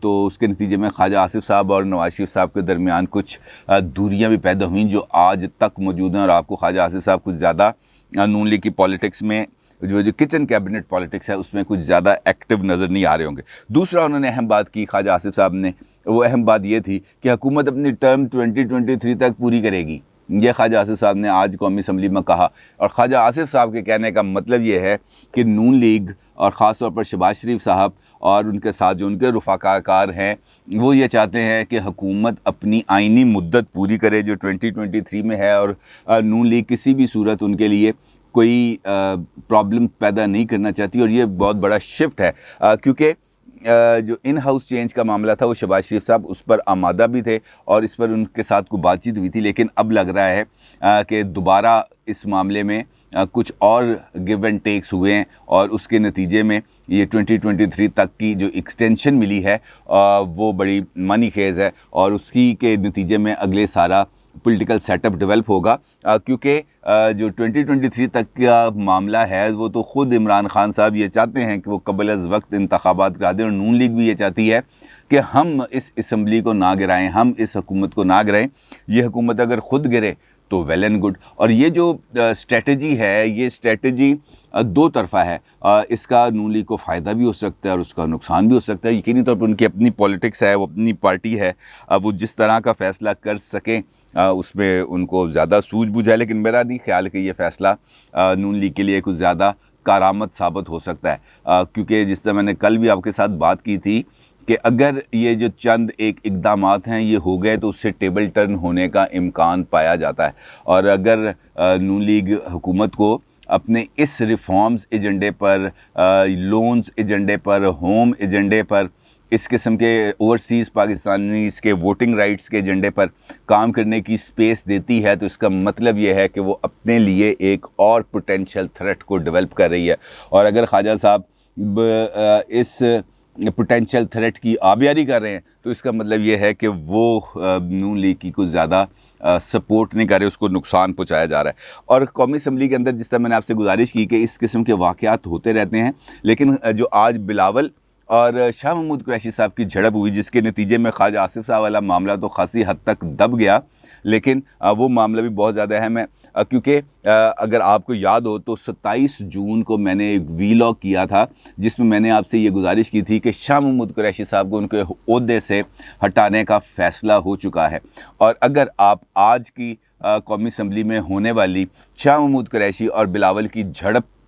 تو اس کے نتیجے میں خواجہ آصف صاحب اور نواز شریف صاحب کے درمیان کچھ دوریاں بھی پیدا ہوئیں جو آج تک موجود ہیں، اور آپ کو خواجہ آصف صاحب کچھ زیادہ نون لیگ کی پالیٹکس میں جو کچن کیبنٹ پالیٹکس ہے اس میں کچھ زیادہ ایکٹیو نظر نہیں آ رہے ہوں گے۔ دوسرا انہوں نے اہم بات کی خواجہ آصف صاحب نے، وہ اہم بات یہ تھی کہ حکومت اپنی ٹرم 2023 تک پوری کرے گی، یہ خواجہ آصف صاحب نے آج قومی اسمبلی میں کہا۔ اور خواجہ آصف صاحب کے کہنے کا مطلب یہ ہے کہ نون لیگ اور خاص طور پر شہباز شریف صاحب اور ان کے ساتھ جو ان کے رفقا کار ہیں وہ یہ چاہتے ہیں کہ حکومت اپنی آئینی مدت پوری کرے جو 2023 میں ہے، اور نون لیگ کسی بھی صورت ان کے لیے کوئی پرابلم پیدا نہیں کرنا چاہتی، اور یہ بہت بڑا شفٹ ہے کیونکہ جو ان ہاؤس چینج کا معاملہ تھا وہ شہباز شریف صاحب اس پر آمادہ بھی تھے اور اس پر ان کے ساتھ کوئی بات چیت ہوئی تھی، لیکن اب لگ رہا ہے کہ دوبارہ اس معاملے میں کچھ اور گیو اینڈ ٹیکس ہوئے ہیں، اور اس کے نتیجے میں یہ 2023 تک کی جو ایکسٹینشن ملی ہے وہ بڑی معنی خیز ہے، اور اس کی کے نتیجے میں اگلے سارا پولیٹیکل سیٹ اپ ڈیولپ ہوگا کیونکہ جو 2023 تک کا معاملہ ہے وہ تو خود عمران خان صاحب یہ چاہتے ہیں کہ وہ قبل از وقت انتخابات کرا دیں، اور نون لیگ بھی یہ چاہتی ہے کہ ہم اس اسمبلی کو نہ گرائیں، ہم اس حکومت کو نہ گرائیں، یہ حکومت اگر خود گرے تو ویل اینڈ گڈ۔ اور یہ جو اسٹریٹجی ہے یہ اسٹریٹجی دو طرفہ ہے، اس کا نون لیگ کو فائدہ بھی ہو سکتا ہے اور اس کا نقصان بھی ہو سکتا ہے۔ یقینی طور پر ان کی اپنی پولیٹکس ہے، وہ اپنی پارٹی ہے، وہ جس طرح کا فیصلہ کر سکیں اس میں ان کو زیادہ سوجھ بوجھ ہے، لیکن میرا نہیں خیال کہ یہ فیصلہ نون لیگ کے لیے کچھ زیادہ کارآمد ثابت ہو سکتا ہے کیونکہ جس طرح میں نے کل بھی آپ کے ساتھ بات کی تھی کہ اگر یہ جو چند ایک اقدامات ہیں یہ ہو گئے تو اس سے ٹیبل ٹرن ہونے کا امکان پایا جاتا ہے، اور اگر نون لیگ حکومت کو اپنے اس ریفارمز ایجنڈے پر، لونز ایجنڈے پر، ہوم ایجنڈے پر، اس قسم کے اوورسیز پاکستانیز کے ووٹنگ رائٹس کے ایجنڈے پر کام کرنے کی سپیس دیتی ہے تو اس کا مطلب یہ ہے کہ وہ اپنے لیے ایک اور پوٹینشیل تھریٹ کو ڈیولپ کر رہی ہے، اور اگر خواجہ صاحب اس پوٹینشیل تھریٹ کی آبیاری کر رہے ہیں تو اس کا مطلب یہ ہے کہ وہ نون لیگ کی کچھ زیادہ سپورٹ نہیں کر رہے، اس کو نقصان پہنچایا جا رہا ہے۔ اور قومی اسمبلی کے اندر جس طرح میں نے آپ سے گزارش کی کہ اس قسم کے واقعات ہوتے رہتے ہیں، لیکن جو آج بلاول اور شاہ محمود قریشی صاحب کی جھڑپ ہوئی جس کے نتیجے میں خواجہ آصف صاحب والا معاملہ تو خاصی حد تک دب گیا، لیکن وہ معاملہ بھی بہت زیادہ اہم ہے کیونکہ اگر آپ کو یاد ہو تو 27 جون کو میں نے ایک ویلاگ کیا تھا جس میں میں نے آپ سے یہ گزارش کی تھی کہ شاہ محمود قریشی صاحب کو ان کے عہدے سے ہٹانے کا فیصلہ ہو چکا ہے، اور اگر آپ آج کی قومی اسمبلی میں ہونے والی شاہ محمود قریشی اور بلاول کی جھڑپ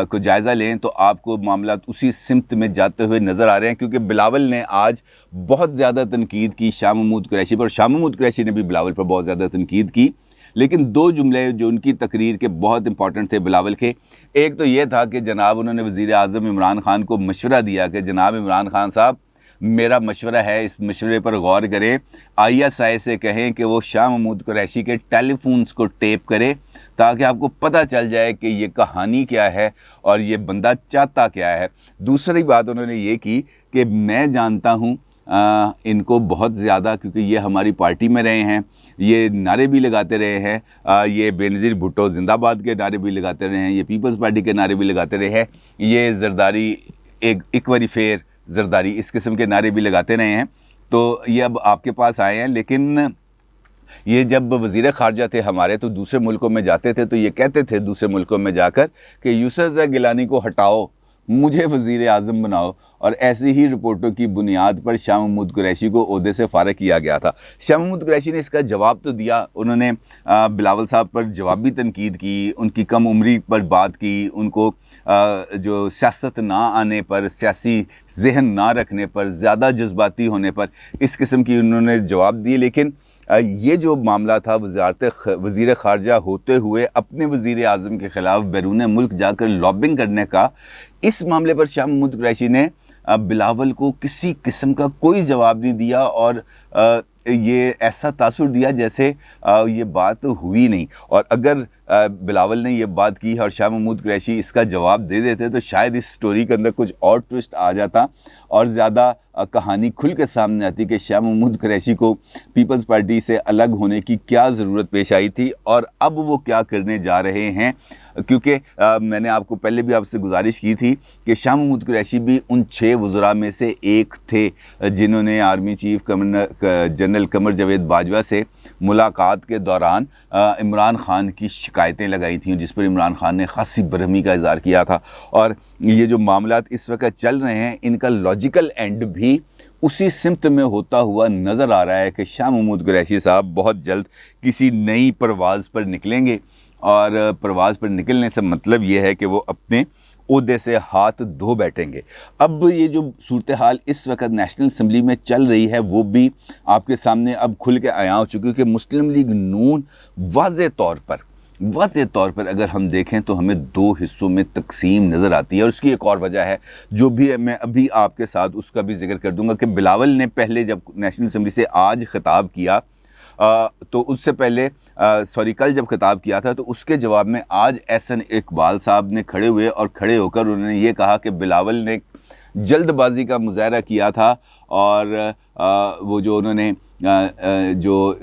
کو جائزہ لیں تو آپ کو معاملات اسی سمت میں جاتے ہوئے نظر آ رہے ہیں، کیونکہ بلاول نے آج بہت زیادہ تنقید کی شاہ محمود قریشی پر، شاہ محمود قریشی نے بھی بلاول پر بہت زیادہ تنقید کی، لیکن دو جملے جو ان کی تقریر کے بہت امپورٹنٹ تھے بلاول کے، ایک تو یہ تھا کہ جناب انہوں نے وزیر اعظم عمران خان کو مشورہ دیا کہ جناب عمران خان صاحب میرا مشورہ ہے، اس مشورے پر غور کریں، ISI سے کہیں کہ وہ شاہ محمود قریشی کے ٹیلی فونز کو ٹیپ کرے تاکہ آپ کو پتہ چل جائے کہ یہ کہانی کیا ہے اور یہ بندہ چاہتا کیا ہے۔ دوسری بات انہوں نے یہ کی کہ میں جانتا ہوں ان کو بہت زیادہ، کیونکہ یہ ہماری پارٹی میں رہے ہیں، یہ نعرے بھی لگاتے رہے ہیں، یہ بےنظیر بھٹو زندہ باد کے نعرے بھی لگاتے رہے ہیں، یہ پیپلز پارٹی کے نعرے بھی لگاتے رہے ہیں، یہ زرداری ایک واری فیر زرداری اس قسم کے نعرے بھی لگاتے رہے ہیں، تو یہ اب آپ کے پاس آئے ہیں۔ لیکن یہ جب وزیر خارجہ تھے ہمارے تو دوسرے ملکوں میں جاتے تھے تو یہ کہتے تھے دوسرے ملکوں میں جا کر کہ یوسف گیلانی کو ہٹاؤ، مجھے وزیر اعظم بناؤ، اور ایسی ہی رپورٹوں کی بنیاد پر شاہ محمود قریشی کو عہدے سے فارغ کیا گیا تھا۔ شاہ محمود قریشی نے اس کا جواب تو دیا، انہوں نے بلاول صاحب پر جوابی تنقید کی، ان کی کم عمری پر بات کی، ان کو جو سیاست نہ آنے پر، سیاسی ذہن نہ رکھنے پر، زیادہ جذباتی ہونے پر اس قسم کی انہوں نے جواب دیے، لیکن یہ جو معاملہ تھا وزیر خارجہ ہوتے ہوئے اپنے وزیر اعظم کے خلاف بیرون ملک جا کر لابنگ کرنے کا، اس معاملے پر شاہ محمود قریشی نے بلاول کو کسی قسم کا کوئی جواب نہیں دیا، اور یہ ایسا تاثر دیا جیسے یہ بات ہوئی نہیں، اور اگر بلاول نے یہ بات کی اور شاہ محمود قریشی اس کا جواب دے دیتے تو شاید اس سٹوری کے اندر کچھ اور ٹوسٹ آ جاتا اور زیادہ کہانی کھل کے سامنے آتی کہ شاہ محمود قریشی کو پیپلز پارٹی سے الگ ہونے کی کیا ضرورت پیش آئی تھی اور اب وہ کیا کرنے جا رہے ہیں. کیونکہ میں نے آپ کو پہلے بھی آپ سے گزارش کی تھی کہ شاہ محمود قریشی بھی ان 6 وزراء میں سے ایک تھے جنہوں نے army chief general Qamar Javed Bajwa سے ملاقات کے دوران عمران خان کی شکایتیں لگائی تھیں، جس پر عمران خان نے خاصی برہمی کا اظہار کیا تھا. اور یہ جو معاملات اس وقت چل رہے ہیں ان کا لاجیکل اینڈ بھی اسی سمت میں ہوتا ہوا نظر آ رہا ہے کہ شاہ محمود قریشی صاحب بہت جلد کسی نئی پرواز پر نکلیں گے، اور پرواز پر نکلنے سے مطلب یہ ہے کہ وہ اپنے عہدے سے ہاتھ دھو بیٹھیں گے. اب یہ جو صورتحال اس وقت نیشنل اسمبلی میں چل رہی ہے وہ بھی آپ کے سامنے اب کھل کے عیاں ہو چکی ہے کہ مسلم لیگ نون واضح طور پر اگر ہم دیکھیں تو ہمیں 2 حصوں میں تقسیم نظر آتی ہے. اور اس کی ایک اور وجہ ہے جو بھی میں ابھی آپ کے ساتھ اس کا بھی ذکر کر دوں گا کہ بلاول نے پہلے جب نیشنل اسمبلی سے آج خطاب کیا تو اس سے پہلے کل جب خطاب کیا تھا تو اس کے جواب میں آج احسن اقبال صاحب نے کھڑے ہوئے اور کھڑے ہو کر انہوں نے یہ کہا کہ بلاول نے جلد بازی کا مظاہرہ کیا تھا اور وہ جو انہوں نے جو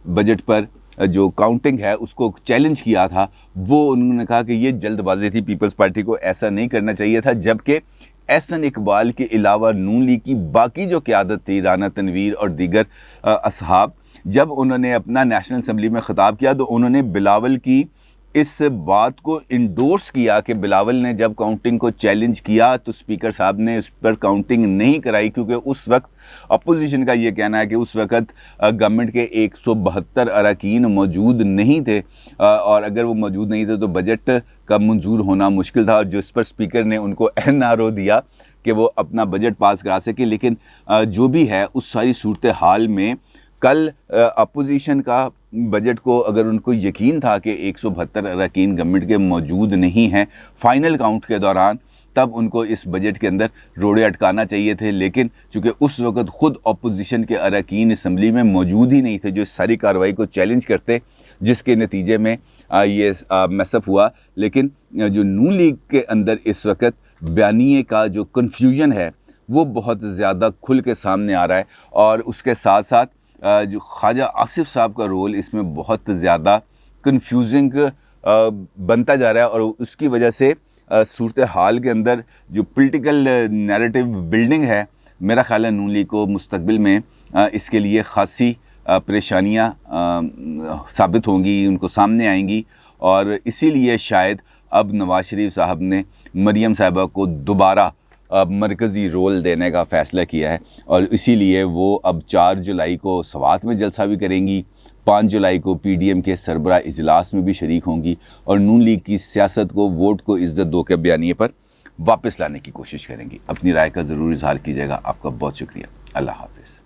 بجٹ پر جو کاؤنٹنگ ہے اس کو چیلنج کیا تھا، وہ انہوں نے کہا کہ یہ جلد بازی تھی، پیپلز پارٹی کو ایسا نہیں کرنا چاہیے تھا. جبکہ احسن اقبال کے علاوہ نون لیگ کی باقی جو قیادت تھی، رانا تنویر اور دیگر اصحاب، جب انہوں نے اپنا نیشنل اسمبلی میں خطاب کیا تو انہوں نے بلاول کی اس بات کو انڈورس کیا کہ بلاول نے جب کاؤنٹنگ کو چیلنج کیا تو اسپیکر صاحب نے اس پر کاؤنٹنگ نہیں کرائی، کیونکہ اس وقت اپوزیشن کا یہ کہنا ہے کہ اس وقت گورنمنٹ کے 172 اراکین موجود نہیں تھے، اور اگر وہ موجود نہیں تھے تو بجٹ کا منظور ہونا مشکل تھا، اور جو اس پر اسپیکر نے ان کو NRO دیا کہ وہ اپنا بجٹ پاس کرا سکے. لیکن جو بھی ہے اس ساری صورتحال میں کل اپوزیشن کا بجٹ کو اگر ان کو یقین تھا کہ 172 اراکین گورنمنٹ کے موجود نہیں ہیں فائنل کاؤنٹ کے دوران، تب ان کو اس بجٹ کے اندر روڑے اٹکانا چاہیے تھے. لیکن چونکہ اس وقت خود اپوزیشن کے اراکین اسمبلی میں موجود ہی نہیں تھے جو اس ساری کارروائی کو چیلنج کرتے، جس کے نتیجے میں یہ میس اپ ہوا. لیکن جو نون لیگ کے اندر اس وقت بیانیے کا جو کنفیوژن ہے وہ بہت زیادہ کھل کے سامنے آ رہا ہے، اور اس کے ساتھ ساتھ جو خواجہ آصف صاحب کا رول اس میں بہت زیادہ کنفیوزنگ بنتا جا رہا ہے. اور اس کی وجہ سے صورتحال کے اندر جو پولیٹیکل نیریٹو بلڈنگ ہے، میرا خیال ہے نون لیگ کو مستقبل میں اس کے لیے خاصی پریشانیاں ثابت ہوں گی، ان کو سامنے آئیں گی. اور اسی لیے شاید اب نواز شریف صاحب نے مریم صاحبہ کو دوبارہ مرکزی رول دینے کا فیصلہ کیا ہے، اور اسی لیے وہ اب 4 جولائی کو سوات میں جلسہ بھی کریں گی، 5 جولائی کو PDM کے سربراہ اجلاس میں بھی شریک ہوں گی، اور نون لیگ کی سیاست کو ووٹ کو عزت دو کے بیانیے پر واپس لانے کی کوشش کریں گی. اپنی رائے کا ضرور اظہار کیجیے گا. آپ کا بہت شکریہ. اللہ حافظ.